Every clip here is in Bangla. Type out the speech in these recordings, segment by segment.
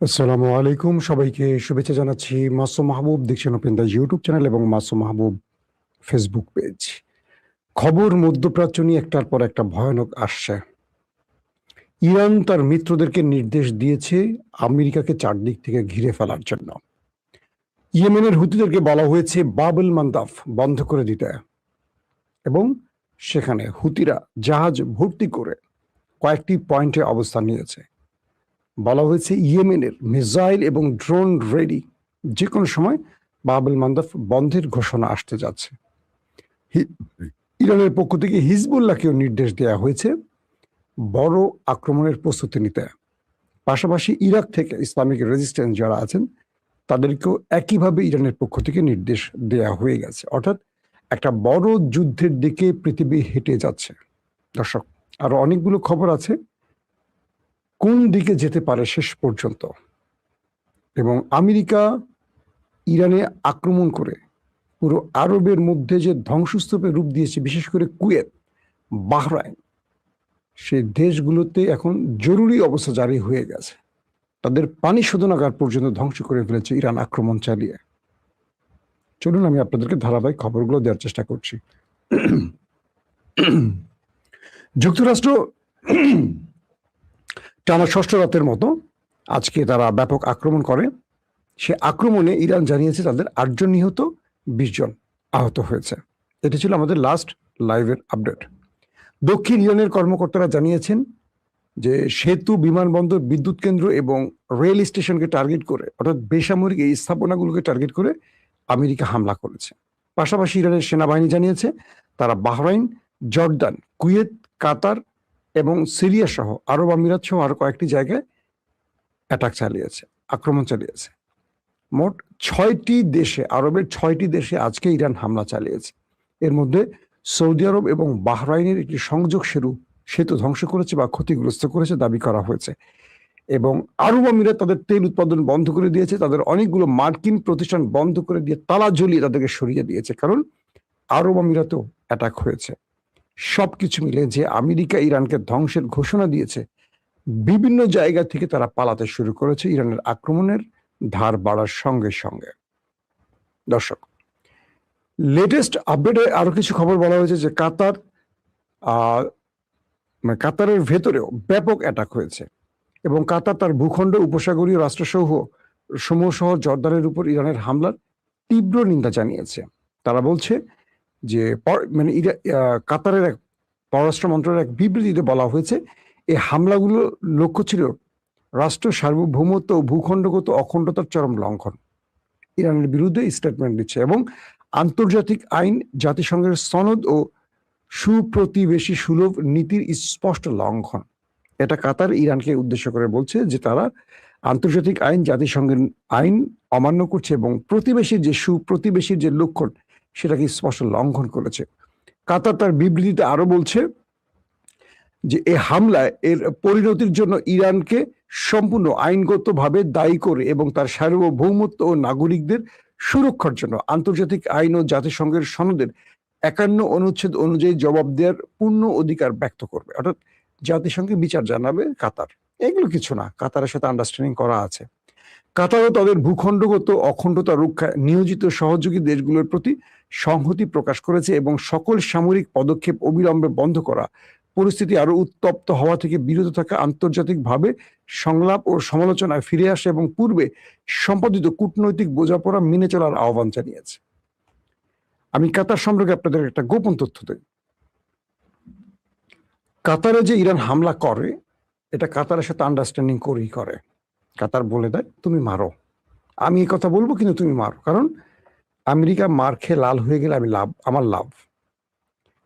আসসালামু আলাইকুম, সবাইকে শুভেচ্ছা জানাচ্ছি। মাসুম মাহবুব দেখছেন ওপেন দ্য ইউটিউব চ্যানেল এবং মাসুম মাহবুব ফেসবুক পেজ। খবর মধ্যপ্রাচ্য নিয়ে একটার পর একটা ভয়ানক আসছে। ইরান তার মিত্রদেরকে নির্দেশ দিয়েছে আমেরিকাকে চারদিক থেকে ঘিরে ফেলার জন্য। ইয়েমেনের হুতিদেরকে বলা হয়েছে বাবুল মান্দাব বন্ধ করে দিতে, এবং সেখানে হুতিরা জাহাজ ভর্তি করে কয়েকটি পয়েন্টে অবস্থান নিয়েছে। বলা হয়েছে ইয়েমেনের মিসাইল এবং ড্রোন রেডি, যে কোনো সময় বাবুল মান্দাব বন্ধের ঘোষণা আসতে যাচ্ছে। ইরানের পক্ষ থেকে হিজবুল্লাহকেও নির্দেশ দেওয়া হয়েছে বড় আক্রমণের প্রস্তুতি নিতে। পাশাপাশি ইরাক থেকে ইসলামিক রেজিস্ট্যান্স যারা আছেন তাদেরকেও একইভাবে ইরানের পক্ষ থেকে নির্দেশ দেয়া হয়ে গেছে। অর্থাৎ একটা বড় যুদ্ধের দিকে পৃথিবী হেঁটে যাচ্ছে। দর্শক, আরো অনেকগুলো খবর আছে কোন দিকে যেতে পারে শেষ পর্যন্ত। এবং আমেরিকা ইরানে আক্রমণ করে পুরো আরবের মধ্যে যে ধ্বংসস্তূপের রূপ দিয়েছে, বিশেষ করে কুয়েত, বাহরাইন, সেই দেশগুলোতে এখন জরুরি অবস্থা জারি হয়ে গেছে। তাদের পানি শোধনাগার পর্যন্ত ধ্বংস করে ফেলেছে ইরান আক্রমণ চালিয়ে। চলুন আমি আপনাদেরকে ধারাবাহিক খবরগুলো দেওয়ার চেষ্টা করছি। যুক্তরাষ্ট্র টানা ষষ্ঠ রাতের মতো আজকে তারা ব্যাপক আক্রমণ করে। সে আক্রমণে ইরান জানিয়েছে তাদের 8 জন নিহত, 20 জন আহত হয়েছে। এটি ছিল আমাদের লাস্ট লাইভের আপডেট। দক্ষিণ ইরানের কর্মকর্তারা জানিয়েছেন যে সেতু, বিমানবন্দর, বিদ্যুৎ কেন্দ্র এবং রেল স্টেশনকে টার্গেট করে, অর্থাৎ বেসামরিক এই স্থাপনাগুলোকে টার্গেট করে আমেরিকা হামলা করেছে। পাশাপাশি ইরানের সেনাবাহিনী জানিয়েছে তারা বাহরাইন, জর্দান, কুয়েত, কাতার এবং সিরিয়া সহ আরব আমিরাত সহ আরো কয়েকটি জায়গায় অ্যাটাক চালিয়েছে, আক্রমণ চালিয়েছে। মোট 6টি দেশে, আরবের 6টি দেশে আজকে ইরান হামলা চালিয়েছে। এর মধ্যে সৌদি আরব এবং বাহরাইনের একটি সংযোগ সেতু ধ্বংস করেছে বা ক্ষতিগ্রস্ত করেছে দাবি করা হয়েছে। এবং আরব আমিরাত তাদের তেল উৎপাদন বন্ধ করে দিয়েছে, তাদের অনেকগুলো মার্কিন প্রতিষ্ঠান বন্ধ করে দিয়ে তালা ঝুলিয়ে তাদেরকে সরিয়ে দিয়েছে, কারণ আরব আমিরাতেও অ্যাটাক হয়েছে। সবকিছু মিলে যে আমেরিকা ইরানকে ধ্বংসের ঘোষণা দিয়েছে, বিভিন্ন জায়গা থেকে তারা পালাতে শুরু করেছে ইরানের আক্রমণের ধার বাড়ার সঙ্গে সঙ্গে। দর্শক, লেটেস্ট আপডেটে আরো কিছু খবর বলা হয়েছে যে কাতারের ভেতরেও ব্যাপক অ্যাটাক হয়েছে এবং কাতার তার ভূখণ্ড, উপসাগরীয় সমূহ সহ জর্দানের উপর ইরানের হামলার তীব্র নিন্দা জানিয়েছে। তারা বলছে যে কাতারের এক পররাষ্ট্র মন্ত্রণালয়ের এক বিবৃতিতে বলা হয়েছে এই হামলাগুলো লক্ষ্য ছিল রাষ্ট্র সার্বভৌমত্ব ও ভূখণ্ডগত অখণ্ডতার চরম লঙ্ঘন। ইরানের বিরুদ্ধে স্টেটমেন্ট দিচ্ছে এবং আন্তর্জাতিক আইন, জাতিসংঘের সনদ ও সুপ্রতিবেশী সুলভ নীতির স্পষ্ট লঙ্ঘন। এটা কাতার ইরানকে উদ্দেশ্য করে বলছে যে তারা আন্তর্জাতিক আইন, জাতিসংঘের আইন অমান্য করছে এবং সুপ্রতিবেশীর যে লক্ষণ সেটাকে স্পষ্ট লঙ্ঘন করেছে। কাতার তার বিবৃতিতে আরো বলছে যে এই হামলায় এর পরিণতির জন্য ইরানকে সম্পূর্ণ আইনগতভাবে দায়ী করে এবং তার সার্বভৌমত্ব ও নাগরিকদের সুরক্ষার জন্য আন্তর্জাতিক আইন ও জাতিসংঘের সনদের 51 অনুচ্ছেদ অনুযায়ী জবাব দেওয়ার পূর্ণ অধিকার ব্যক্ত করবে। অর্থাৎ জাতিসংঘে বিচার জানাবে কাতার। এগুলো কিছু না, কাতারের সাথে আন্ডারস্ট্যান্ডিং করা আছে। কাতারও তাদের ভূখণ্ডগত অখণ্ডতা রক্ষায় নিয়োজিত সহযোগী দেশগুলোর প্রতি সংহতি প্রকাশ করেছে এবং সকল সামরিক পদক্ষেপ অবিলম্বে বন্ধ করা, পরিস্থিতি আরো উত্তপ্ত হওয়া থেকে বিরত থাকা, আন্তর্জাতিকভাবে সংলাপ ও সমালোচনায় ফিরে আসে এবং পূর্বে সম্পাদিত কূটনৈতিক বোঝাপড়া মেনে চলার আহ্বান জানিয়েছে। আমি কাতার সম্পর্কে আপনাদের একটা গোপন তথ্য দিই। কাতারে যে ইরান হামলা করে, এটা কাতারের সাথে আন্ডারস্ট্যান্ডিং করেই করে। কাতার বলে দেয় তুমি মারো, আমি এই কথা বলবো কিন্তু তুমি মারো, কারণ আমেরিকা মার খেয়ে লাল হয়ে গেলে আমার লাভ।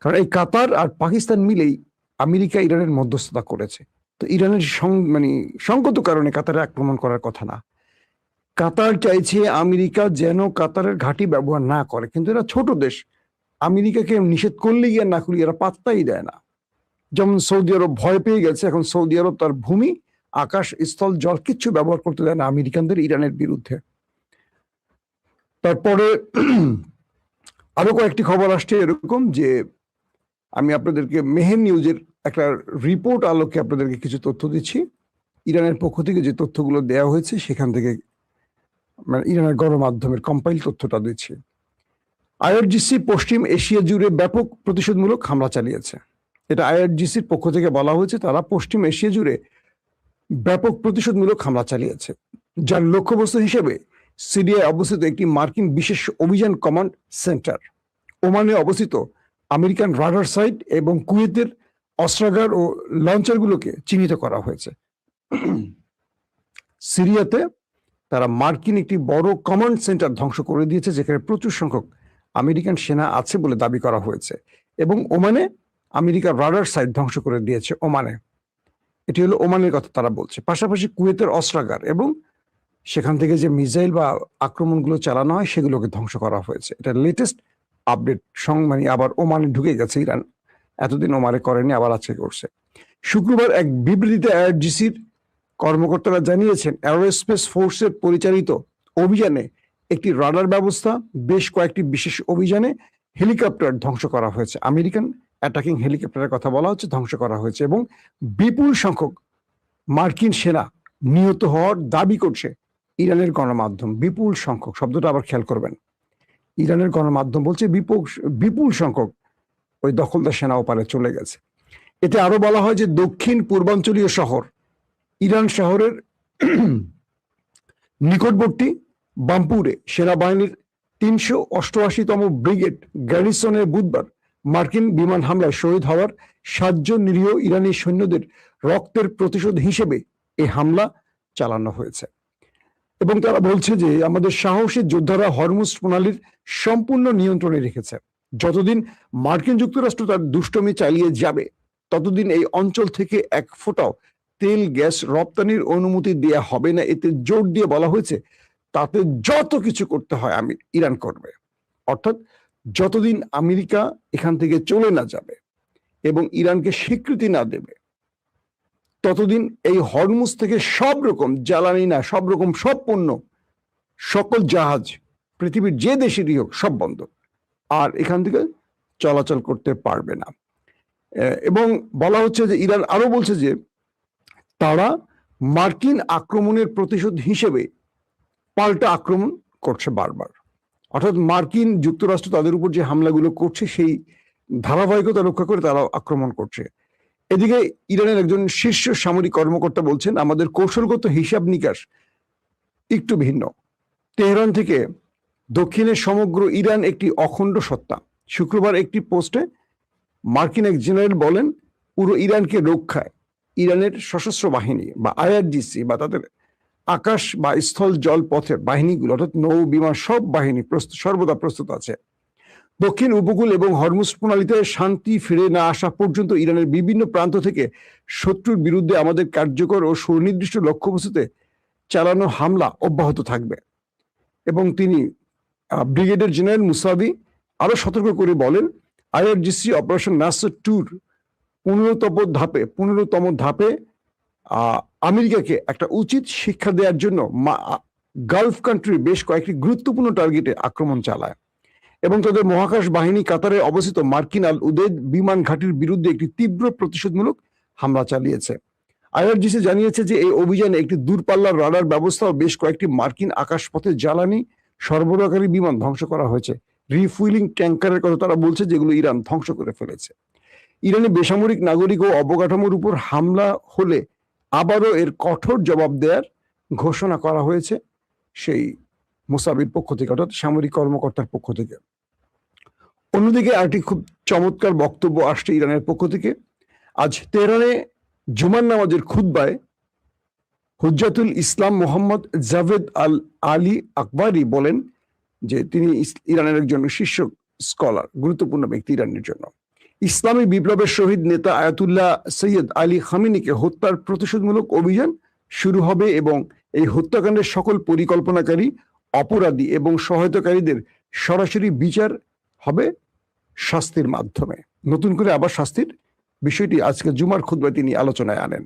কারণ এই কাতার আর পাকিস্তান মিলেই আমেরিকা ইরানের মধ্যস্থতা করেছে। তো ইরানের সঙ্গত কারণে কাতারে আক্রমণ করার কথা না। কাতার চাইছে আমেরিকা যেন কাতারের ঘাঁটি ব্যবহার না করে, কিন্তু এরা ছোট দেশ, আমেরিকাকে নিষেধ করলে গিয়ে না করলে এরা পাত্তাই দেয় না। যেমন সৌদি আরব ভয় পেয়ে গেছে, এখন সৌদি আরব তার ভূমি, আকাশ, স্থল, জল কিচ্ছু ব্যবহার করতে দেয় না আমেরিকানদের ইরানের বিরুদ্ধে। তারপরে আরো কয়েকটি খবর আসছে এরকম যে আমি আপনাদেরকে মেহের নিউজের একটা রিপোর্ট আলোকে আপনাদেরকে কিছু তথ্য দিচ্ছি। ইরানের পক্ষ থেকে যে তথ্যগুলো দেওয়া হয়েছে সেখান থেকে মানে ইরানের গণমাধ্যমের কম্পাইল তথ্যটা দিচ্ছি। আইআরজিসি পশ্চিম এশিয়া জুড়ে ব্যাপক প্রতিশোধমূলক হামলা চালিয়েছে। এটা আইআরজিসির পক্ষ থেকে বলা হয়েছে, তারা পশ্চিম এশিয়া জুড়ে ব্যাপক প্রতিশোধমূলক হামলা চালিয়েছে, যার লক্ষ্যবস্তু হিসেবে সিরিয়ায় অবস্থিত একটি মার্কিন বিশেষ অভিযান কমান্ড সেন্টার, ওমানে অবস্থিত আমেরিকান রাডার সাইট এবং কুয়েতের অস্ত্রাগার ও লঞ্চারগুলোকে চিহ্নিত করা হয়েছে। সিরিয়াতে তারা মার্কিন একটি বড় কমান্ড সেন্টার ধ্বংস করে দিয়েছে, যেখানে প্রচুর সংখ্যক আমেরিকান সেনা আছে বলে দাবি করা হয়েছে, এবং ওমানে আমেরিকার রাডার সাইট ধ্বংস করে দিয়েছে ওমানে। এটি হলো ওমানের কথা তারা বলছে। পাশাপাশি কুয়েতের অস্ত্রাগার এবং সেখান থেকে যে মিসাইল বা আক্রমণগুলো চালানো হয় সেগুলোকে ধ্বংস করা হয়েছে। এটা লেটেস্ট আপডেট মানে আবার ওমানে ঢুকে গেছে ইরান, এতদিন ওমানে করেনি, আবার আজকে করছে। শুক্রবার এক বিবৃতিতে আইআরজিসির কর্মকর্তারা জানিয়েছেন, অ্যারোস্পেস ফোর্সের পরিচালিত অভিযানে একটি রাডার ব্যবস্থা, বেশ কয়েকটি বিশেষ অভিযানে হেলিকপ্টার ধ্বংস করা হয়েছে। আমেরিকান অ্যাটাকিং হেলিকপ্টারের কথা বলা হচ্ছে, ধ্বংস করা হয়েছে, এবং বিপুল সংখ্যক মার্কিন সেনা নিহত হওয়ার দাবি করছে ইরানের গণমাধ্যম। বিপুল সংখ্যক শব্দটা আবার খেয়াল করবেন, ইরানের গণমাধ্যম বলছে বিপুল সংখ্যক ওই দখলদার সেনা ওপারে চলে গেছে। এতে আরো বলা হয় যে দক্ষিণ পূর্বাঞ্চলীয় শহর ইরান শহরের নিকটবর্তী বাম্পুরে সেনাবাহিনীর ৩৮৮তম ব্রিগেড গ্যারিসনে বুধবার মার্কিন বিমান হামলায় শহীদ হওয়ার ৭ জন নিরীহ ইরানি সৈন্যদের রক্তের প্রতিশোধ হিসেবে এই হামলা চালানো হয়েছে। এবং তারা বলছে যে আমাদের সাহসী যোদ্ধারা হরমুজ প্রণালীর সম্পূর্ণ নিয়ন্ত্রণে রেখেছে। যতদিন মার্কিন যুক্তরাষ্ট্র তার দুষ্টমি চালিয়ে যাবে, ততদিন এই অঞ্চল থেকে এক ফোঁটাও তেল গ্যাস রপ্তানির অনুমতি দেয়া হবে না। এতে জোর দিয়ে বলা হয়েছে তাতে যত কিছু করতে হয় ইরান করবে। অর্থাৎ যতদিন আমেরিকা এখান থেকে চলে না যাবে এবং ইরানকে স্বীকৃতি না দেবে, ততদিন এই হরমুজ থেকে সব রকম জ্বালানি না সব রকম সব পণ্য, সকল জাহাজ পৃথিবীর যে দেশেরই হোক সব বন্ধ, আর এখান থেকে চলাচল করতে পারবে না। এবং বলা হচ্ছে যে ইরান আরো বলছে যে তারা মার্কিন আক্রমণের প্রতিশোধ হিসেবে পাল্টা আক্রমণ করছে বারবার। অর্থাৎ মার্কিন যুক্তরাষ্ট্র তাদের উপর যে হামলাগুলো করছে সেই ধারাবাহিকতা রক্ষা করে তারা আক্রমণ করছে। এদিকে ইরানের একজন শীর্ষ সামরিক কর্মকর্তা বলছেন, আমাদের কৌশলগত হিসাব নিকাশ একটু ভিন্ন। তেহরান থেকে দক্ষিণে সমগ্র ইরান একটি অখণ্ড সত্তা। শুক্রবার একটি পোস্টে মার্কিন এক জেনারেল বলেন, পুরো ইরানকে রক্ষায় ইরানের সশস্ত্র বাহিনী বা আইআরজিসি বা তাদের আকাশ বা স্থল জল পথের বাহিনীগুলো, অর্থাৎ নৌ বিমান সব বাহিনী সর্বদা প্রস্তুত আছে। দক্ষিণ উপকূল এবং হরমুজ প্রণালীতে শান্তি ফিরে না আসা পর্যন্ত ইরানের বিভিন্ন প্রান্ত থেকে শত্রুর বিরুদ্ধে আমাদের কার্যকর ও সুনির্দিষ্ট লক্ষ্যবস্তুতে চালানো হামলা অব্যাহত থাকবে। এবং তিনি ব্রিগেডিয়ার জেনারেল মুসাবি আরো সতর্ক করে বলেন, আইআরজিসি অপারেশন নাসর 2 15তম ধাপে আমেরিকাকে একটা উচিত শিক্ষা দেওয়ার জন্য গালফ কান্ট্রির বেশ কয়েকটি গুরুত্বপূর্ণ টার্গেটে আক্রমণ চালায় এবং তাদের মহাকাশ বাহিনী কাতারে অবস্থিত মার্কিন আল উদেদ বিমান ঘাঁটির বিরুদ্ধে একটি তীব্র প্রতিশোধমূলক হামলা চালিয়েছে। আইআরজিসি জানিয়েছে যে এই অভিযানে একটি দূরপাল্লার রাডার ব্যবস্থা ও বেশ কয়েকটি মার্কিন আকাশপথে জ্বালানি সরবরাহকারী বিমান ধ্বংস করা হয়েছে। রিফুইলিং ট্যাঙ্কারের কথা তারা বলছে, যেগুলো ইরান ধ্বংস করে ফেলেছে। ইরানি বেসামরিক নাগরিক ও অবকাঠামোর উপর হামলা হলে আবারও এর কঠোর জবাব দেওয়ার ঘোষণা করা হয়েছে সেই মুসাবির পক্ষ থেকে, অর্থাৎ সামরিক কর্মকর্তার পক্ষ থেকে। অন্যদিকে আরেকটি খুব চমৎকার বক্তব্য আসছে ইরানের পক্ষ থেকে। আজ তেহরানে জুমার নামাজের খুতবায় হুজ্জাতুল ইসলাম মোহাম্মদ জাভেদ আল আলী আকবরী বলেন যে তিনি ইরানের একজন শীর্ষ স্কলার, গুরুত্বপূর্ণ ব্যক্তি ইরানের জন্য। ইসলামী বিপ্লবের শহীদ নেতা আয়াতুল্লাহ সৈয়দ আলী খামেনিকে হত্যার প্রতিশোধমূলক অভিযান শুরু হবে এবং এই হত্যাকাণ্ডের সকল পরিকল্পনাকারী, অপরাধী এবং সহায়তাকারীদের সরাসরি বিচার হবে শাস্তির মাধ্যমে। নতুন করে আবার শাস্তির বিষয়টি আজকে জুমার খুতবায় তিনি আলোচনায় আনেন।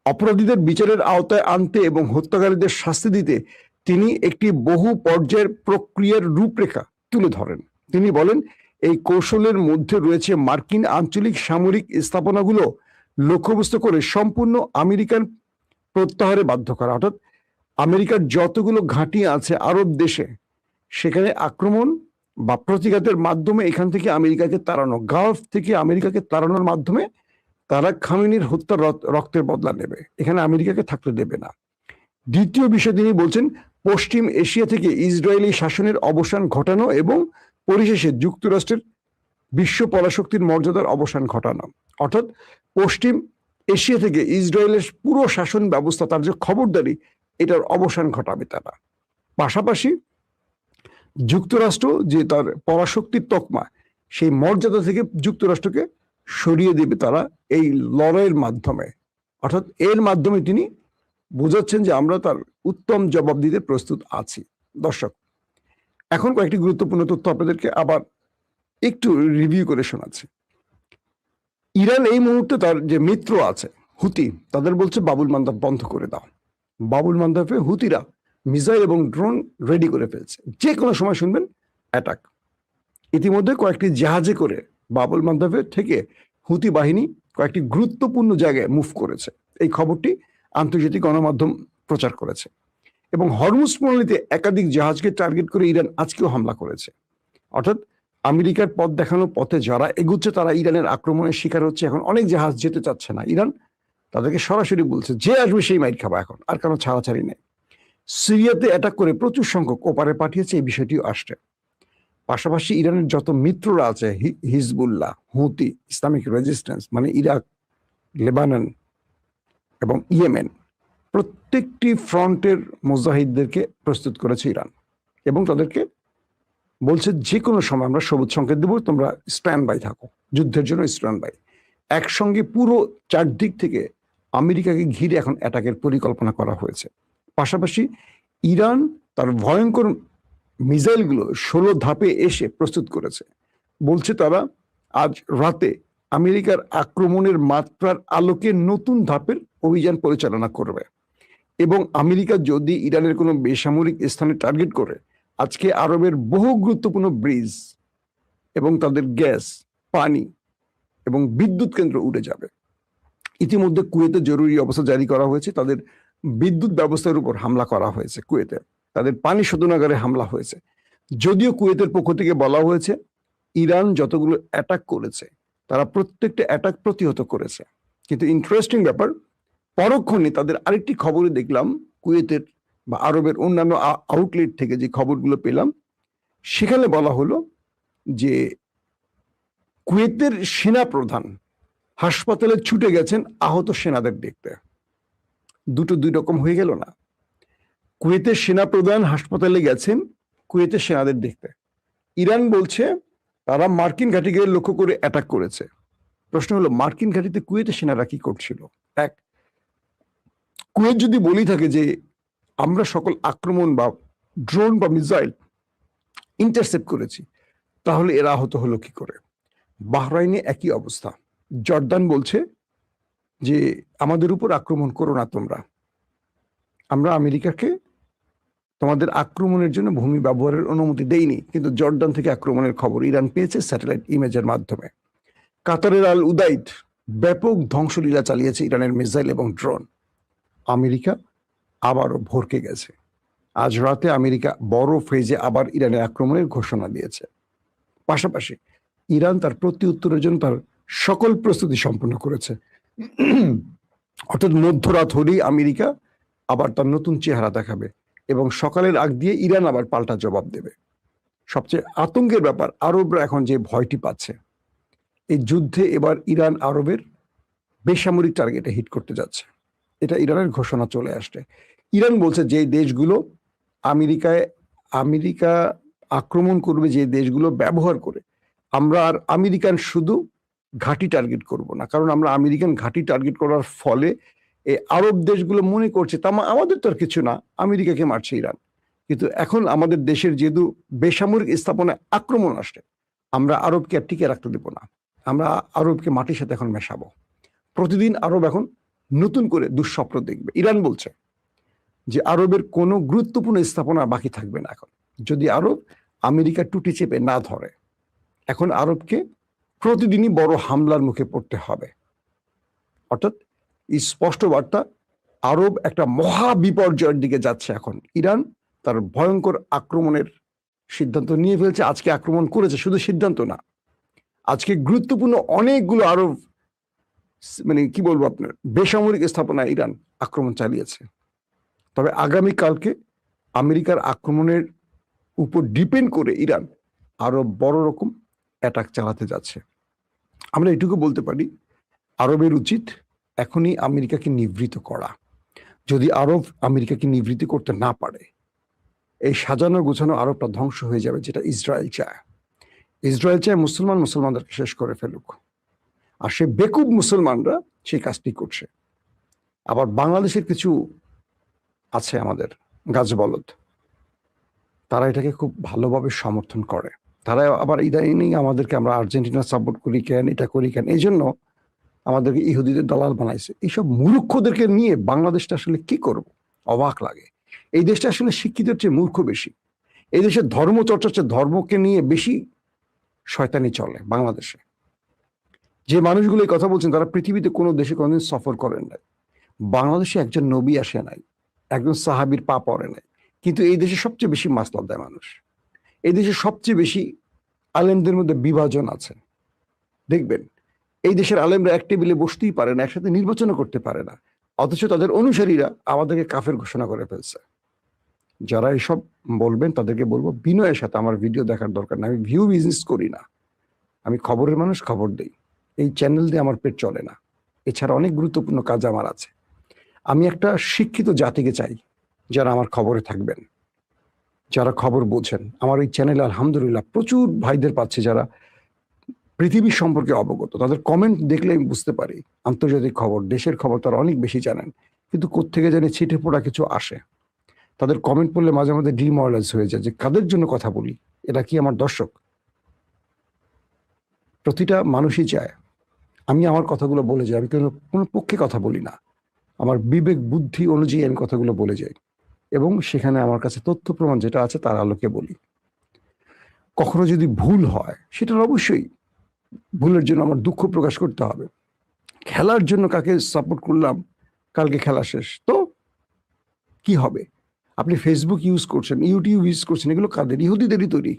অপরাধীদের বিচারের আওতায় আনতে এবং হত্যাকারীদের শাস্তি দিতে তিনি একটি বহু পর্যায়ের প্রক্রিয়ার রূপরেখা তুলে ধরেন। তিনি বলেন, এই কৌশলের মধ্যে রয়েছে মার্কিন আঞ্চলিক সামরিক স্থাপনাগুলো লক্ষ্যবস্তু করে সম্পূর্ণ আমেরিকান প্রত্যাহারে বাধ্য করা, অর্থাৎ আমেরিকার যতগুলো ঘাঁটি আছে আরব দেশে সেখানে আক্রমণ বা প্রতিঘাতের মাধ্যমে এখান থেকে আমেরিকাকে তাড়ানো, গালফ থেকে আমেরিকাকে তাড়ানোর মাধ্যমে তারা খামেনির হত্যার রক্তের বদলা নেবে, এখানে আমেরিকাকে থাকতে দেবে না। দ্বিতীয় বিষয় তিনি বলছেন পশ্চিম এশিয়া থেকে ইসরায়েলি শাসনের অবসান ঘটানো এবং পরিশেষে যুক্তরাষ্ট্রের বিশ্ব পরাশক্তির মর্যাদার অবসান ঘটানো, অর্থাৎ পশ্চিম এশিয়া থেকে ইসরায়েলের পুরো শাসন ব্যবস্থা, তার যে খবরদারি, এটার অবসান ঘটাবে তারা। পাশাপাশি যুক্তরাষ্ট্র যে তার পরাশক্তির তকমা, সেই মর্যাদা থেকে যুক্তরাষ্ট্রকে সরিয়ে দেবে তারা এই লড়াইয়ের মাধ্যমে। অর্থাৎ এর মাধ্যমে তিনি বোঝাচ্ছেন যে আমরা তার উত্তম জবাব দিতে প্রস্তুত আছি। দর্শক, এখন কয়েকটি গুরুত্বপূর্ণ তথ্য আপনাদেরকে আবার একটু রিভিউ করে শোনাচ্ছি। ইরান এই মুহূর্তে তার যে মিত্র আছে হুতি, তাদের বলছে বাবুল মান্দাব বন্ধ করে দাও। বাবুল মান্দাবে হুতিরা মিসাইল এবং ড্রোন রেডি করে ফেলছে, যে কোনো সময় শুনবেন অ্যাটাক। ইতিমধ্যে কয়েকটি জাহাজে করে বাবুল মান্দাবে থেকে হুতি বাহিনী কয়েকটি গুরুত্বপূর্ণ জায়গায় মুভ করেছে, এই খবরটি আন্তর্জাতিক গণমাধ্যম প্রচার করেছে। এবং হরমুজ প্রণালীতে একাধিক জাহাজকে টার্গেট করে ইরান আজকেও হামলা করেছে। অর্থাৎ আমেরিকার পথ দেখানোর পথে যারা এগুচ্ছে তারা ইরানের আক্রমণের শিকার হচ্ছে। এখন অনেক জাহাজ যেতে চাচ্ছে না, ইরান তাদেরকে সরাসরি বলছে যে আসবে সেই মাইর খাবা, এখন আর কোনো ছাড়াছাড়ি নেই। সিরিয়াতে অ্যাটাক করে প্রচুর সংখ্যক ওপারে পাঠিয়েছে, এই বিষয়টিও আসছে। পাশাপাশি ইরানের যত মিত্ররা আছে, হিজবুল্লাহ, হুতি, ইসলামিক রেজিস্ট্যান্স মানে ইরাক, লেবানন এবং ইয়েমেন, প্রত্যেকটি ফ্রন্টের মুজাহিদদেরকে প্রস্তুত করেছে ইরান এবং তাদেরকে বলছে যে কোনো সময় আমরা সবুজ সংকেত দেবো, তোমরা স্ট্যান্ড বাই থাকো, যুদ্ধের জন্য স্ট্যান্ড বাই। একসঙ্গে পুরো চারদিক থেকে আমেরিকাকে ঘিরে এখন অ্যাটাকের পরিকল্পনা করা হয়েছে। পাশাপাশি ইরান তার ভয়ঙ্কর মিসাইলগুলো 16 ধাপে এসে প্রস্তুত করেছে। বলছে তারা আজ রাতে আমেরিকার আক্রমণের মাত্রার আলোকে নতুন ধাপের অভিযান পরিচালনা করবে এবং আমেরিকা যদি ইরানের কোনো বেসামরিক স্থানে টার্গেট করে, আজকে আরবের বহু গুরুত্বপূর্ণ ব্রিজ এবং তাদের গ্যাস, পানি এবং বিদ্যুৎ কেন্দ্র উড়ে যাবে। ইতিমধ্যে কুয়েতে জরুরি অবস্থা জারি করা হয়েছে, তাদের বিদ্যুৎ ব্যবস্থার উপর হামলা করা হয়েছে, কুয়েতে তাদের পানি শোধনাগারে হামলা হয়েছে। যদিও কুয়েতের পক্ষ থেকে বলা হয়েছে ইরান যতগুলো অ্যাটাক করেছে তারা প্রত্যেকটা অ্যাটাক প্রতিহত করেছে, কিন্তু ইন্টারেস্টিং ব্যাপার, পরক্ষণে তাদের আরেকটি খবরে দেখলাম কুয়েতের বা আরবের অন্যান্য আউটলেট থেকে যে খবরগুলো পেলাম, সেখানে বলা হলো যে কুয়েতের সেনা প্রধান হাসপাতালে ছুটে গেছেন আহত সেনাদের দেখতে। দুটো দুই রকম হয়ে গেল না? কুয়েতের সেনা প্রধান হাসপাতালে গেছেন কুয়েতের সেনাদের দেখতে। ইরান বলছে তারা মার্কিন ঘাঁটিকে লক্ষ্য করে অ্যাটাক করেছে। প্রশ্ন হলো মার্কিন ঘাঁটিতে কুয়েতের সেনারা কি করছিল? এক, কুয়েত যদি বলি থাকে যে আমরা সকল আক্রমণ বা ড্রোন বা মিসাইল ইন্টারসেপ্ট করেছি, তাহলে এরা আহত হলো কি করে? বাহরাইনে একই অবস্থা। জর্দান বলছে যে আমাদের উপর আক্রমণ করো না তোমরা, আমরা আমেরিকাকে তোমাদের আক্রমণের জন্য ভূমি ব্যবহারের অনুমতি দেইনি, কিন্তু জর্দান থেকে আক্রমণের খবর ইরান পেয়েছে স্যাটেলাইট ইমেজের মাধ্যমে। কাতারের আল উদাইদ ব্যাপক ধ্বংসলীলা চালিয়েছে ইরানের মিসাইল এবং ড্রোন। আমেরিকা আবারও ভরকে গেছে। আজ রাতে আমেরিকা বড় ফেজে আবার ইরানের আক্রমণের ঘোষণা দিয়েছে। পাশাপাশি ইরান তার প্রতি উত্তরের জন্য তার সকল প্রস্তুতি সম্পন্ন করেছে। অর্থাৎ মধ্যরাত হলেই আমেরিকা আবার তার নতুন চেহারা দেখাবে এবং সকালের আগ দিয়ে ইরান আবার পাল্টা জবাব দেবে। সবচেয়ে আতঙ্কের ব্যাপার, আরবরা এখন যে ভয়টি পাচ্ছে, এই যুদ্ধে এবার ইরান আরবের বেসামরিক টার্গেটে হিট করতে যাচ্ছে, এটা ইরানের ঘোষণা চলে আসছে। ইরান বলছে যে দেশগুলো আমেরিকা আক্রমণ করবে, যে দেশগুলো ব্যবহার করে, আমরা আর আমেরিকান শুধু ঘাঁটি টার্গেট করব না, কারণ আমরা আমেরিকান ঘাঁটি টার্গেট করার ফলে এই আরব দেশগুলো মনে করছে আমাদের তো আর কিছু না, আমেরিকাকে মারছে ইরান, কিন্তু এখন আমাদের দেশের যেহেতু বেসামরিক স্থাপনায় আক্রমণ আসছে, আমরা আরবকে আর টিকে রাখতে দেব না, আমরা আরবকে মাটির সাথে এখন মেশাবো। প্রতিদিন আরব এখন নতুন করে দুঃস্বপ্ন দেখবে। ইরান বলছে যে আরবের কোনো গুরুত্বপূর্ণ স্থাপনা বাকি থাকবে না এখন, যদি আরব আমেরিকা টুটি চেপে না ধরে। এখন আরবকে প্রতিদিনই বড় হামলার মুখে পড়তে হবে। অর্থাৎ স্পষ্ট বার্তা, আরব একটা মহা বিপর্যয়ের দিকে যাচ্ছে এখন। ইরান তার ভয়ঙ্কর আক্রমণের সিদ্ধান্ত নিয়ে ফেলছে, আজকে আক্রমণ করেছে, শুধু সিদ্ধান্ত না, আজকে গুরুত্বপূর্ণ অনেকগুলো আরব মানে কি বলবো আপনার বেসামরিক স্থাপনা ইরান আক্রমণ চালিয়েছে। তবে আগামীকালকে আমেরিকার আক্রমণের উপর ডিপেন্ড করে ইরান আরো বড় রকম অ্যাটাক চালাতে যাচ্ছে। আমরা এটুকু বলতে পারি, আরবের উচিত এখনই আমেরিকাকে নিবৃত করা। যদি আরব আমেরিকাকে নিবৃত্তি করতে না পারে, এই সাজানো গোছানো আরবটা ধ্বংস হয়ে যাবে, যেটা ইসরায়েল চায়। ইসরায়েল চায় মুসলমানদেরকে শেষ করে ফেলুক, আর সে বেকুব মুসলমানরা সেই কাজটি করছে। আবার বাংলাদেশের কিছু আছে আমাদের গাছবলদ, তারা এটাকে খুব ভালোভাবে সমর্থন করে। তারা আবার ইদানিং আমাদেরকে, আমরা আর্জেন্টিনা সাপোর্ট করি কেন, এটা করি কেন, এই জন্য আমাদেরকে ইহুদিদের দালাল বানাইছে। এইসব মূর্খদেরকে নিয়ে বাংলাদেশটা আসলে কি করব, অবাক লাগে। এই দেশটা আসলে শিক্ষিতের চেয়ে মূর্খ বেশি। এই দেশের ধর্মচর্চার চেয়ে ধর্মকে নিয়ে বেশি শয়তানি চলে বাংলাদেশে। যে মানুষগুলো এই কথা বলছেন তারা পৃথিবীতে কোনো দেশে কোনোদিন সফর করেন নাই। বাংলাদেশে একজন নবী আসে নাই, একজন সাহাবীর পা পড়ে নাই, কিন্তু এই দেশে সবচেয়ে বেশি মাসলাত দেয় মানুষ। এই দেশে সবচেয়ে বেশি আলেমদের মধ্যে বিভাজন আছে। দেখবেন এই দেশের আলেমরা এক টেবিলে বসতেই পারে না, একসাথে নির্বাচনও করতে পারে না, অথচ তাদের অনুসারীরা আমাদেরকে কাফের ঘোষণা করে ফেলছে। যারা এসব বলবেন তাদেরকে বলবো, বিনয়ের সাথে আমার ভিডিও দেখার দরকার না। আমি ভিউ বিজনেস করি না, আমি খবরের মানুষ, খবর দেই। এই চ্যানেল দিয়ে আমার পেট চলে না। এছাড়া অনেক গুরুত্বপূর্ণ কাজ আমার আছে। আমি একটা শিক্ষিত জাতিকে চাই যারা আমার খবরে থাকবেন, যারা খবর বোঝেন। আমার এই চ্যানেলে আলহামদুলিল্লাহ প্রচুর ভাইদের পাচ্ছে যারা পৃথিবী সম্পর্কে অবগত। তাদের কমেন্ট দেখলে আমি বুঝতে পারি আন্তর্জাতিক খবর, দেশের খবর তারা অনেক বেশি জানেন, কিন্তু কোত্থেকে জানি ছিটে পোড়া কিছু আসে। তাদের কমেন্ট পড়লে মাঝে মাঝে ডিমোরালাইজ হয়ে যায় যে কাদের জন্য কথা বলি, এটা কি আমার দর্শক? প্রতিটা মানুষই চায় আমি আমার কথাগুলো বলে যাই। আমি কোনো পক্ষে কথা বলি না, আমার বিবেক বুদ্ধি অনুযায়ী আমি কথাগুলো বলে যাই, এবং সেখানে আমার কাছে তথ্য প্রমাণ যেটা আছে তার আলোকে বলি। কখনো যদি ভুল হয় সেটার অবশ্যই ভুলের জন্য আমার দুঃখ প্রকাশ করতে হবে। খেলার জন্য কাকে সাপোর্ট করলাম, কালকে খেলা শেষ, তো কি হবে? আপনি ফেসবুক ইউজ করছেন, ইউটিউব ইউজ করছেন, এগুলো কাদের? ইহুদিদেরই তৈরি।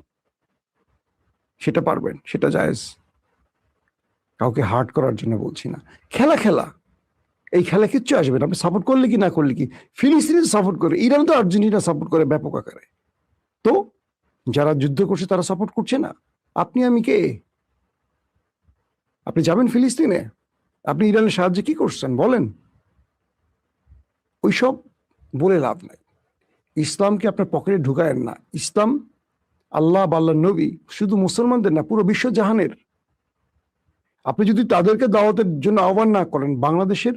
সেটা পারবেন, সেটা জায়েজ। কাউকে হার্ট করার জন্য বলছি না। খেলা খেলা, এই খেলা কিচ্ছু আসবে না। আপনি সাপোর্ট করলে কি না করলে কি, ফিলিস্তিনি সাপোর্ট করে, ইরান তো আর্জেন্টিনা সাপোর্ট করে ব্যাপক আকারে, তো যারা যুদ্ধ করছে তারা সাপোর্ট করছে না। আপনি আমি কে? আপনি যাবেন ফিলিস্তিনে? আপনি ইরানের সাহায্যে কি করছেন বলেন? ওইসব বলে লাভ নাই। ইসলামকে আপনার পকেটে ঢুকায়েন না। ইসলাম আল্লাহ বা আল্লাহর নবী শুধু মুসলমানদের না, পুরো বিশ্ব জাহানের। আপনি যদি তাদেরকে দাওয়াতের জন্য আহ্বান না করেন, বাংলাদেশের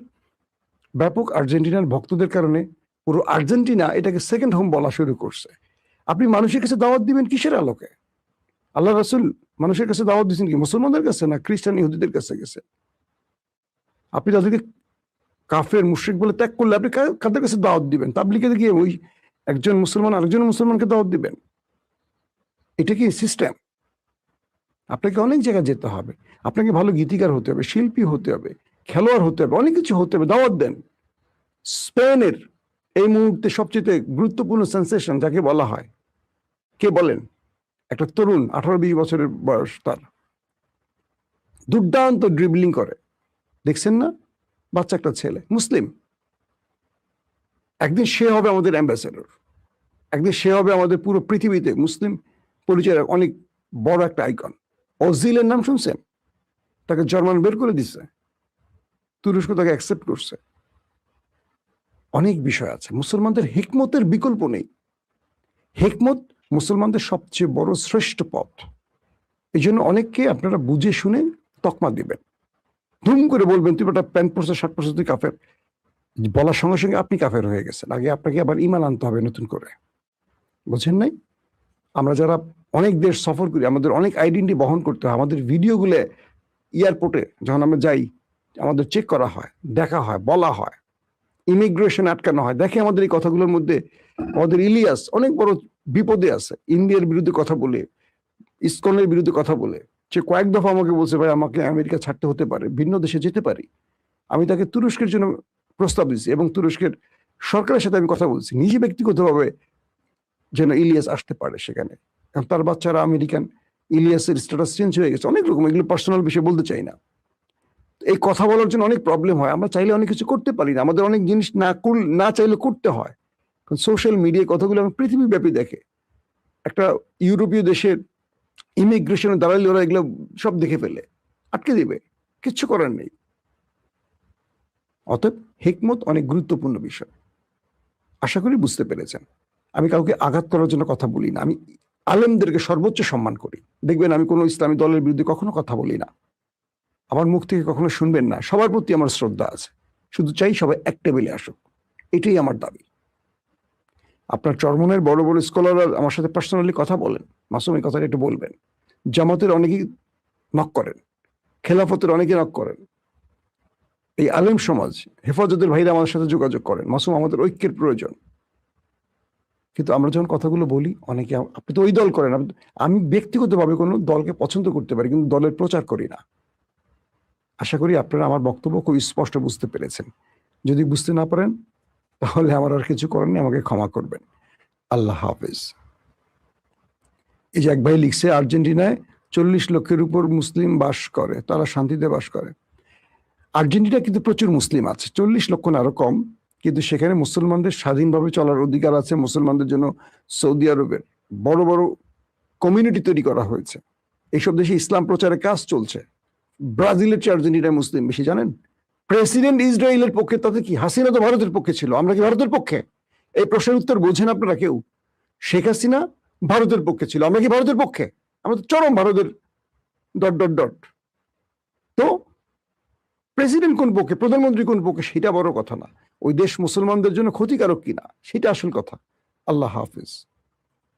ব্যাপক আর্জেন্টিনার ভক্তদের কারণে পুরো আর্জেন্টিনা এটাকে সেকেন্ড হোম বলা শুরু করছে। আপনি মানুষের কাছে দাওয়াত দিবেন কিসের আলোকে? আল্লাহ রাসূল মানুষের কাছে দাওয়াত দিচ্ছেন কি মুসলমানদের কাছে, না খ্রিস্টান ইহুদিদের কাছে গেছে? আপনি তাদেরকে কাফের মুশরিক বলে ত্যাগ করলে আপনি কাদের কাছে দাওয়াত দিবেন? তাবলিগে গিয়ে ওই একজন মুসলমান আরেকজন মুসলমানকে দাওয়াত দিবেন? এটা কি সিস্টেম? আপনাকে অনেক জায়গায় যেতে হবে, আপনাকে ভালো গীতিকার হতে হবে, শিল্পী হতে হবে, খেলোয়াড় হতে হবে, অনেক কিছু হতে হবে, দাওয়াত দেন। স্পেনের এই মুহূর্তে সবচেয়ে গুরুত্বপূর্ণ সেন্সেশন যাকে বলা হয়, কে বলেন? একটা তরুণ 18-20 বছরের বয়স, তার দুর্দান্ত ড্রিবলিং করে, দেখছেন না? বাচ্চা একটা ছেলে, মুসলিম। একদিন সে হবে আমাদের অ্যাম্বাসেডর, একদিন সে হবে আমাদের পুরো পৃথিবীতে মুসলিম পরিচয়ের অনেক বড় একটা আইকন। ওজিলের নাম শুনছেন? তাকে জার্মান বের করে দিচ্ছে, তুরস্ক তাকে অ্যাকসেপ্ট করছে। অনেক বিষয় আছে। মুসলমানদের হিকমতের বিকল্প নেই। হিকমত মুসলমানদের সবচেয়ে বড় শ্রেষ্ঠ পথ। এই জন্য অনেককে আপনারা বুঝে শুনে তকমা দিবেন, ধুম করে বলবেন তুই একটা প্যান্ট পরছে, শার্ট পরছে, তুই কাফের। বলার সঙ্গে সঙ্গে আপনি কাফের হয়ে গেছেন। আগে আপনাকে আবার ঈমান আনতে হবে নতুন করে, বুঝেন নাই? আমরা যারা অনেক দেশ সফর করি, আমাদের অনেক আইডেন্টি বহন করতে হয়। আমাদের ভিডিওগুলো এয়ারপোর্টে যখন আমরা যাই, আমাদের চেক করা হয়, দেখা হয়, বলা হয়, ইমিগ্রেশন আটকানো হয়। দেখে আমাদের এই কথাগুলোর মধ্যে আমাদের ইলিয়াস অনেক বড় বিপদে আছে। ইন্ডিয়ার বিরুদ্ধে কথা বলে, ইসকনের বিরুদ্ধে কথা বলে সে কয়েক দফা আমাকে বলছে, ভাই আমাকে আমেরিকা ছাড়তে হতে পারে, ভিন্ন দেশে যেতে পারি। আমি তাকে তুরস্কের জন্য প্রস্তাব দিচ্ছি এবং তুরস্কের সরকারের সাথে আমি কথা বলছি নিজে ব্যক্তিগতভাবে যেন ইলিয়াস আসতে পারে সেখানে। কারণ তার বাচ্চারা আমেরিকান, ইলিয়াসের স্ট্যাটাস চেঞ্জ হয়ে গেছে, অনেক রকম, এগুলো পার্সোনাল বিষয় বলতে চাই না। এই কথা বলার জন্য অনেক প্রবলেম হয়, আমরা চাইলে অনেক কিছু করতে পারি না, আমাদের অনেক জিনিস না চাইলে করতে হয়। কারণ সোশ্যাল মিডিয়ায় কথাগুলো আমার পৃথিবীব্যাপী দেখে। একটা ইউরোপীয় দেশের ইমিগ্রেশনের দাঁড়ালে ওরা এগুলো সব দেখে ফেলে, আটকে দিবে, কিচ্ছু করার নেই। অতএব হিকমত অনেক গুরুত্বপূর্ণ বিষয়, আশা করি বুঝতে পেরেছেন। আমি কাউকে আঘাত করার জন্য কথা বলি না, আমি আলেমদেরকে সর্বোচ্চ সম্মান করি। দেখবেন আমি কোনো ইসলামী দলের বিরুদ্ধে কখনো কথা বলি না, আমার মুখ থেকে কখনো শুনবেন না। সবার প্রতি আমার শ্রদ্ধা আছে, শুধু চাই সবাই এক টেবিলে আসুক, এটাই আমার দাবি। আপনার চরমনের বড় বড় স্কলাররা আমার সাথে পার্সোনালি কথা বলেন, মাসুম এই কথাটা একটু বলবেন। জামাতের অনেকেই নক করেন, খেলাফতের অনেকে নক করেন, এই আলেম সমাজ হেফাজতের ভাইরা আমাদের সাথে যোগাযোগ করেন। মাসুম, আমাদের ঐক্যের প্রয়োজন। কিন্তু আমরা যখন কথাগুলো বলি, অনেকে আপনি তো ওই দল করেন, আমি ব্যক্তিগতভাবে কোনো দলকে পছন্দ করতে পারি কিন্তু দলের প্রচার করি না। আশা করি আপনারা আমার বক্তব্য খুব স্পষ্ট বুঝতে পেরেছেন। যদি বুঝতে না পারেন তাহলে আমার আর কিছু করার নেই, আমাকে ক্ষমা করবেন। আল্লাহ হাফেজ। এই যে এক ভাই লিখছে, আর্জেন্টিনায় 40 লক্ষের উপর মুসলিম বাস করে, তারা শান্তিতে বাস করে। আর্জেন্টিনা কিন্তু প্রচুর মুসলিম আছে, 40 লক্ষ না আরো কম, কিন্তু সেখানে মুসলমানদের স্বাধীনভাবে চলার অধিকার আছে। মুসলমানদের জন্য সৌদি আরবের বড় বড় কমিউনিটি তৈরি করা হয়েছে। এইসব দেশে ইসলাম প্রচারের কাজ চলছে। ব্রাজিলের চেয়ে আর্জেন্টিনায় মুসলিম বেশি, জানেন? প্রেসিডেন্ট ইসরায়েলের পক্ষে, তাতে কি? হাসিনা তো ভারতের পক্ষে ছিল, আমরা কি ভারতের পক্ষে? এই প্রশ্নের উত্তর বোঝেন আপনারা কেউ? শেখ হাসিনা ভারতের পক্ষে ছিল, আমরা কি ভারতের পক্ষে? আমরা তো চরম ভারতের ডট ডট ডট। তো প্রেসিডেন্ট কোন পক্ষে, প্রধানমন্ত্রী কোন পক্ষে, সেটা বড় কথা না। ওই দেশ মুসলমানদের জন্য ক্ষতিকারক কিনা সেটা আসল কথা। আল্লাহ হাফিজ।